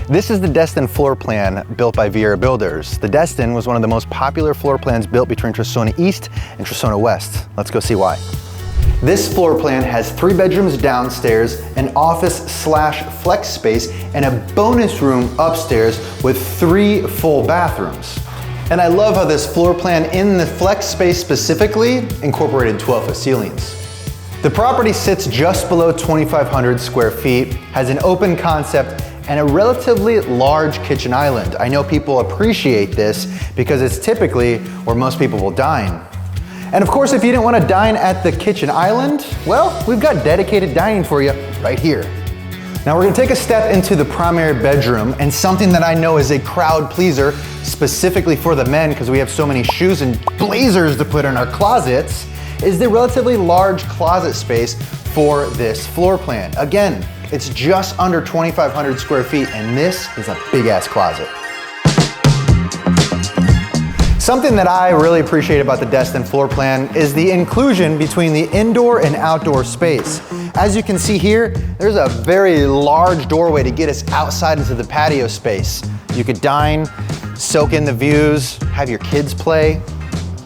This is the Destin floor plan built by Viera Builders. The Destin was one of the most popular floor plans built between Tresona East and Tresona West. Let's go see why. This floor plan has 3 bedrooms downstairs, an office/flex space, and a bonus room upstairs with 3 full bathrooms. And I love how this floor plan in the flex space specifically incorporated 12-foot ceilings. The property sits just below 2,500 square feet, has an open concept, and a relatively large kitchen island. I know people appreciate this because it's typically where most people will dine. And of course, if you didn't want to dine at the kitchen island, well, we've got dedicated dining for you right here. Now we're gonna take a step into the primary bedroom, and something that I know is a crowd pleaser, specifically for the men because we have so many shoes and blazers to put in our closets, is the relatively large closet space for this floor plan. Again, it's just under 2,500 square feet, and this is a big ass closet. Something that I really appreciate about the Destin floor plan is the inclusion between the indoor and outdoor space. As you can see here, there's a very large doorway to get us outside into the patio space. You could dine, soak in the views, have your kids play,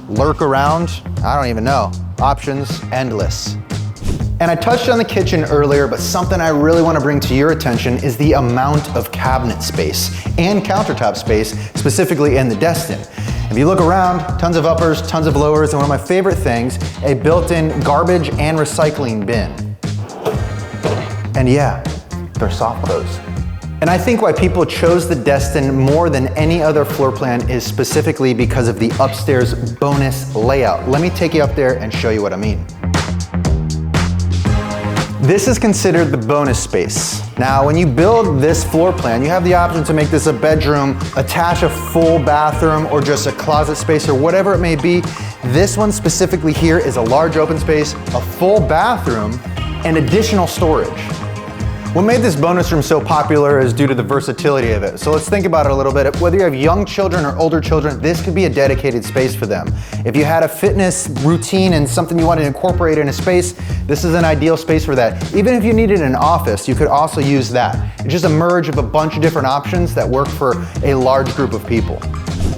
lurk around, I don't even know. Options endless. And I touched on the kitchen earlier, but something I really want to bring to your attention is the amount of cabinet space and countertop space, specifically in the Destin. If you look around, tons of uppers, tons of lowers, and one of my favorite things, a built-in garbage and recycling bin. And yeah, they're soft close. And I think why people chose the Destin more than any other floor plan is specifically because of the upstairs bonus layout. Let me take you up there and show you what I mean. This is considered the bonus space. Now, when you build this floor plan, you have the option to make this a bedroom, attach a full bathroom, or just a closet space, or whatever it may be. This one specifically here is a large open space, a full bathroom, and additional storage. What made this bonus room so popular is due to the versatility of it. So let's think about it a little bit. Whether you have young children or older children, this could be a dedicated space for them. If you had a fitness routine and something you wanted to incorporate in a space, this is an ideal space for that. Even if you needed an office, you could also use that. It's just a merge of a bunch of different options that work for a large group of people.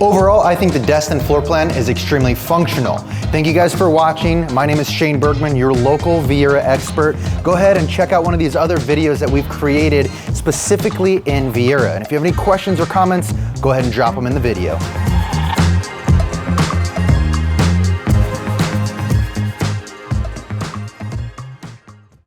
Overall, I think the Destin floor plan is extremely functional. Thank you guys for watching. My name is Shane Bergman, your local Viera expert. Go ahead and check out one of these other videos that we've created specifically in Viera. And if you have any questions or comments, go ahead and drop them in the video.